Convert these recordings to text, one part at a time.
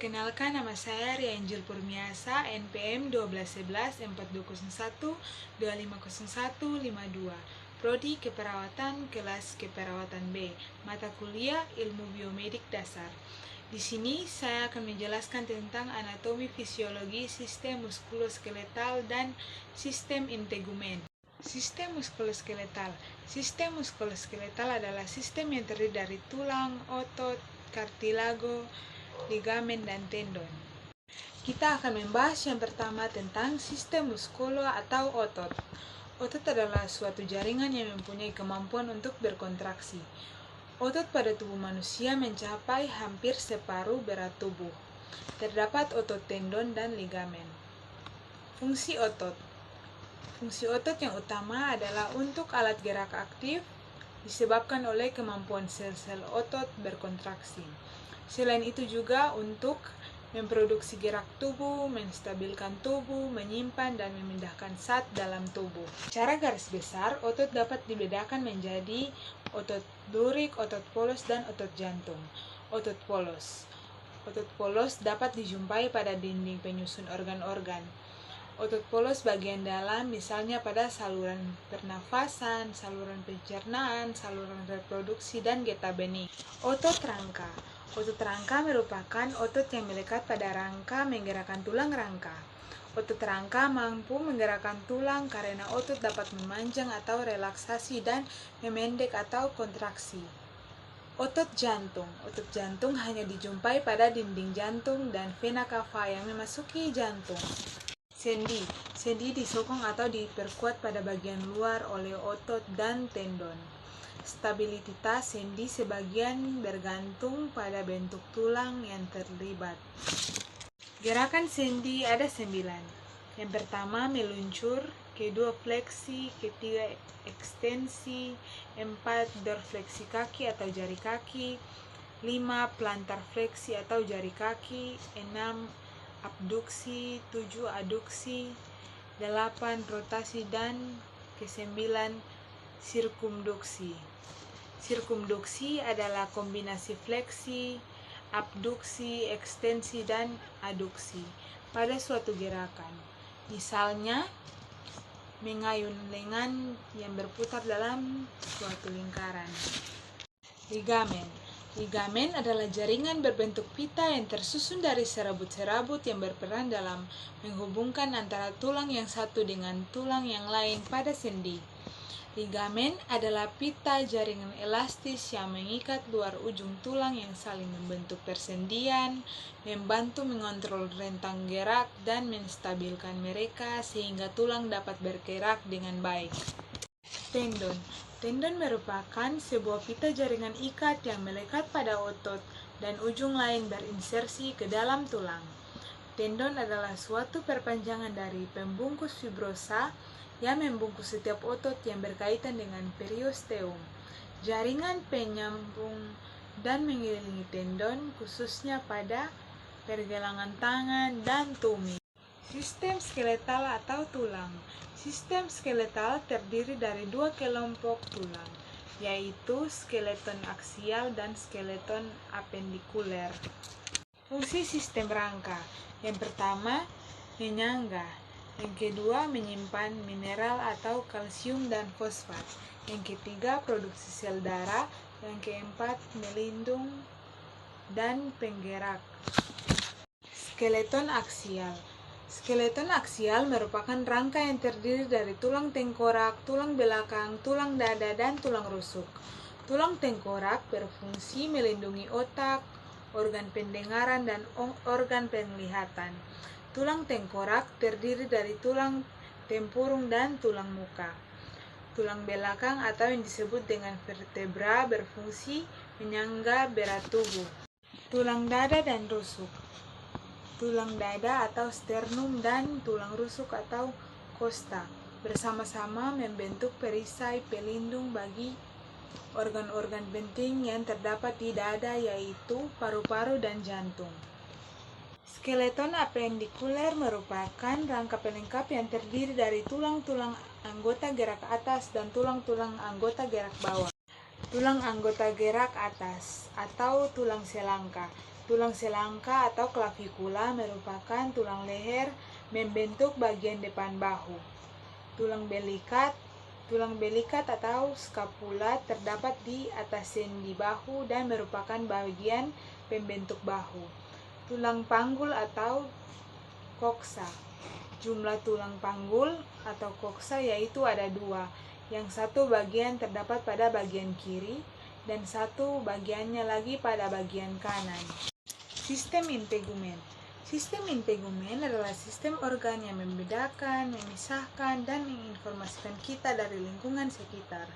Perkenalkan, nama saya Rianjul Purmiasa, NPM 1211 4201 250152, Prodi Keperawatan, kelas Keperawatan B, mata kuliah Ilmu Biomedik Dasar. Di sini saya akan menjelaskan tentang anatomi fisiologi sistem muskuloskeletal dan sistem integumen. Sistem muskuloskeletal. Sistem muskuloskeletal adalah sistem yang terdiri dari tulang, otot, kartilago, ligamen, dan tendon. Kita akan membahas yang pertama tentang sistem muskulo atau otot. Otot adalah suatu jaringan yang mempunyai kemampuan untuk berkontraksi. Otot pada tubuh manusia mencapai hampir separuh berat tubuh. Terdapat otot, tendon, dan ligamen. Fungsi otot. Fungsi otot yang utama adalah untuk alat gerak aktif, disebabkan oleh kemampuan sel-sel otot berkontraksi. Selain itu juga untuk memproduksi gerak tubuh, menstabilkan tubuh, menyimpan dan memindahkan zat dalam tubuh. Secara garis besar, otot dapat dibedakan menjadi otot lurik, otot polos, dan otot jantung. Otot polos. Otot polos dapat dijumpai pada dinding penyusun organ-organ. Otot polos bagian dalam misalnya pada saluran pernafasan, saluran pencernaan, saluran reproduksi, dan getah bening. Otot rangka. Otot rangka merupakan otot yang melekat pada rangka menggerakkan tulang rangka. Otot rangka mampu menggerakkan tulang karena otot dapat memanjang atau relaksasi dan memendek atau kontraksi. Otot jantung. Otot jantung hanya dijumpai pada dinding jantung dan vena cava yang memasuki jantung. Sendi. Sendi disokong atau diperkuat pada bagian luar oleh otot dan tendon. Stabilitas sendi sebagian bergantung pada bentuk tulang yang terlibat. Gerakan sendi ada 9. Yang pertama meluncur, kedua fleksi, ketiga ekstensi, 4 dorfleksi kaki atau jari kaki, 5 plantar fleksi atau jari kaki, 6 abduksi, 7 aduksi, 8 rotasi, dan ke-9 sirkumduksi. Sirkumduksi adalah kombinasi fleksi, abduksi, ekstensi, dan aduksi pada suatu gerakan. Misalnya, mengayun lengan yang berputar dalam suatu lingkaran. Ligamen. Ligamen adalah jaringan berbentuk pita yang tersusun dari serabut-serabut yang berperan dalam menghubungkan antara tulang yang satu dengan tulang yang lain pada sendi. Ligamen adalah pita jaringan elastis yang mengikat luar ujung tulang yang saling membentuk persendian, membantu mengontrol rentang gerak, dan menstabilkan mereka sehingga tulang dapat bergerak dengan baik. Tendon. Tendon merupakan sebuah pita jaringan ikat yang melekat pada otot dan ujung lain berinsersi ke dalam tulang. Tendon adalah suatu perpanjangan dari pembungkus fibrosa yang membungkus setiap otot yang berkaitan dengan periosteum. Jaringan penyambung dan mengelilingi tendon khususnya pada pergelangan tangan dan tumit. Sistem skeletal atau tulang. Sistem skeletal terdiri dari 2 kelompok tulang, yaitu skeleton aksial dan skeleton apendikuler. Fungsi sistem rangka. Yang pertama, menyangga. Yang kedua, menyimpan mineral atau kalsium dan fosfat. Yang ketiga, produksi sel darah. Yang keempat, melindung dan penggerak. Skeleton aksial. Skeleton aksial merupakan rangka yang terdiri dari tulang tengkorak, tulang belakang, tulang dada, dan tulang rusuk. Tulang tengkorak berfungsi melindungi otak, organ pendengaran, dan organ penglihatan. Tulang tengkorak terdiri dari tulang tempurung dan tulang muka. Tulang belakang atau yang disebut dengan vertebra berfungsi menyangga berat tubuh. Tulang dada dan rusuk. Tulang dada atau sternum dan tulang rusuk atau costa bersama-sama membentuk perisai pelindung bagi organ-organ penting yang terdapat di dada, yaitu paru-paru dan jantung. Skeleton apendikuler merupakan rangka pelengkap yang terdiri dari tulang-tulang anggota gerak atas dan tulang-tulang anggota gerak bawah. Tulang anggota gerak atas atau tulang selangka Tulang selangka atau clavikula merupakan tulang leher membentuk bagian depan bahu. Tulang belikat atau scapula terdapat di atas sendi bahu dan merupakan bagian pembentuk bahu. Tulang panggul atau koksa. Jumlah tulang panggul atau koksa yaitu ada 2. Yang satu bagian terdapat pada bagian kiri dan satu bagiannya lagi pada bagian kanan. Sistem integumen. Sistem integumen adalah sistem organ yang membedakan, memisahkan, dan menginformasikan kita dari lingkungan sekitar.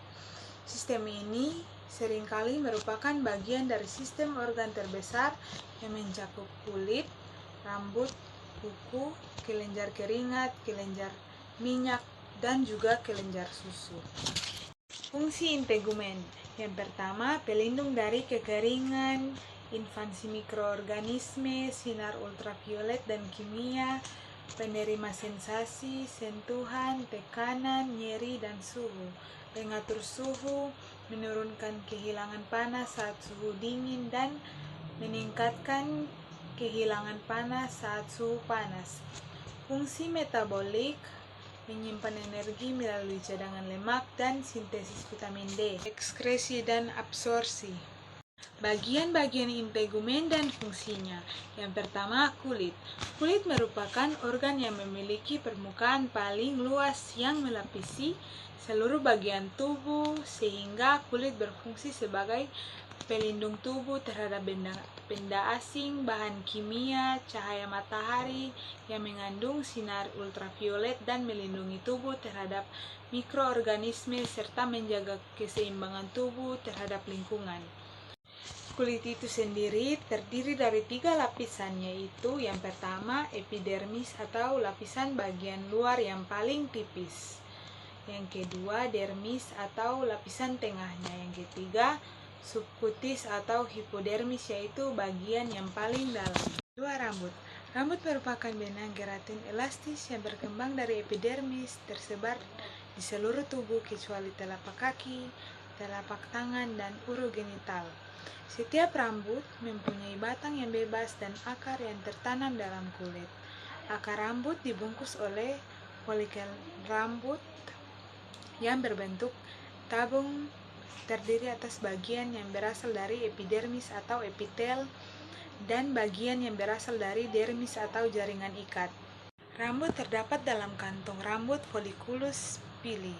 Sistem ini seringkali merupakan bagian dari sistem organ terbesar yang mencakup kulit, rambut, kuku, kelenjar keringat, kelenjar minyak, dan juga kelenjar susu. Fungsi integumen. Yang pertama, pelindung dari kekeringan, invasi mikroorganisme, sinar ultraviolet dan kimia, penerima sensasi, sentuhan, tekanan, nyeri, dan suhu. Pengatur suhu, menurunkan kehilangan panas saat suhu dingin dan meningkatkan kehilangan panas saat suhu panas. Fungsi metabolik, menyimpan energi melalui cadangan lemak dan sintesis vitamin D, ekskresi dan absorpsi. Bagian-bagian integumen dan fungsinya. Yang pertama, kulit. Kulit merupakan organ yang memiliki permukaan paling luas yang melapisi seluruh bagian tubuh, sehingga kulit berfungsi sebagai pelindung tubuh terhadap benda asing, bahan kimia, cahaya matahari yang mengandung sinar ultraviolet, dan melindungi tubuh terhadap mikroorganisme serta menjaga keseimbangan tubuh terhadap lingkungan. Kulit itu sendiri terdiri dari 3 lapisan, yaitu yang pertama epidermis atau lapisan bagian luar yang paling tipis. Yang kedua dermis atau lapisan tengahnya. Yang ketiga subkutis atau hipodermis, yaitu bagian yang paling dalam. 2. Rambut. Rambut merupakan benang keratin elastis yang berkembang dari epidermis, tersebar di seluruh tubuh kecuali telapak kaki, telapak tangan, dan urogenital. Setiap rambut mempunyai batang yang bebas dan akar yang tertanam dalam kulit. Akar rambut dibungkus oleh folikel rambut yang berbentuk tabung terdiri atas bagian yang berasal dari epidermis atau epitel dan bagian yang berasal dari dermis atau jaringan ikat. Rambut terdapat dalam kantong rambut folliculus pili.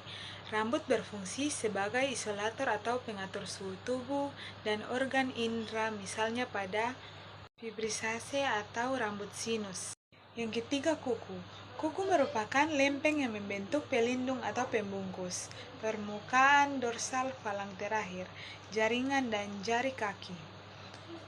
Rambut berfungsi sebagai isolator atau pengatur suhu tubuh dan organ indera, misalnya pada fibrisase atau rambut sinus. Yang ketiga, kuku. Kuku merupakan lempeng yang membentuk pelindung atau pembungkus permukaan dorsal falang terakhir, jaringan, dan jari kaki.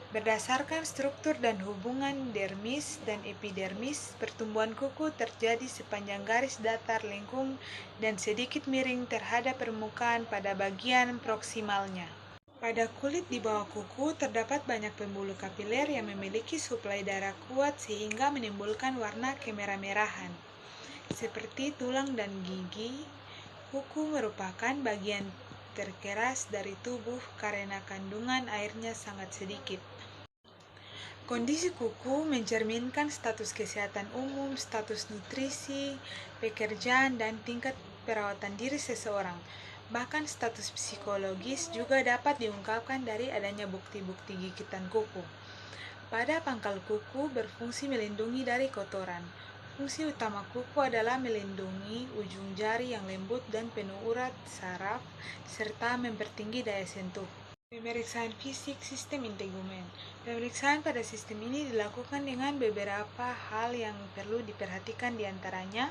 Berdasarkan struktur dan hubungan dermis dan epidermis, pertumbuhan kuku terjadi sepanjang garis datar lengkung dan sedikit miring terhadap permukaan pada bagian proksimalnya. Pada kulit di bawah kuku terdapat banyak pembuluh kapiler yang memiliki suplai darah kuat sehingga menimbulkan warna kemerah-merahan. Seperti tulang dan gigi, kuku merupakan bagian terkeras dari tubuh karena kandungan airnya sangat sedikit. Kondisi kuku mencerminkan status kesehatan umum, status nutrisi, pekerjaan, dan tingkat perawatan diri seseorang. Bahkan status psikologis juga dapat diungkapkan dari adanya bukti-bukti gigitan kuku. Pada pangkal kuku berfungsi melindungi dari kotoran. Fungsi utama kuku adalah melindungi ujung jari yang lembut dan penuh urat saraf, serta mempertinggi daya sentuh. Pemeriksaan fisik sistem integumen. Pemeriksaan pada sistem ini dilakukan dengan beberapa hal yang perlu diperhatikan, diantaranya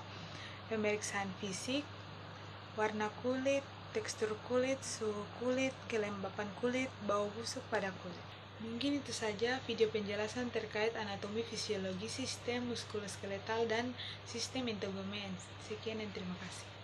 pemeriksaan fisik, warna kulit, tekstur kulit, suhu kulit, kelembapan kulit, bau busuk pada kulit. Mungkin itu saja video penjelasan terkait anatomi fisiologi sistem muskuloskeletal dan sistem integumen. Sekian dan terima kasih.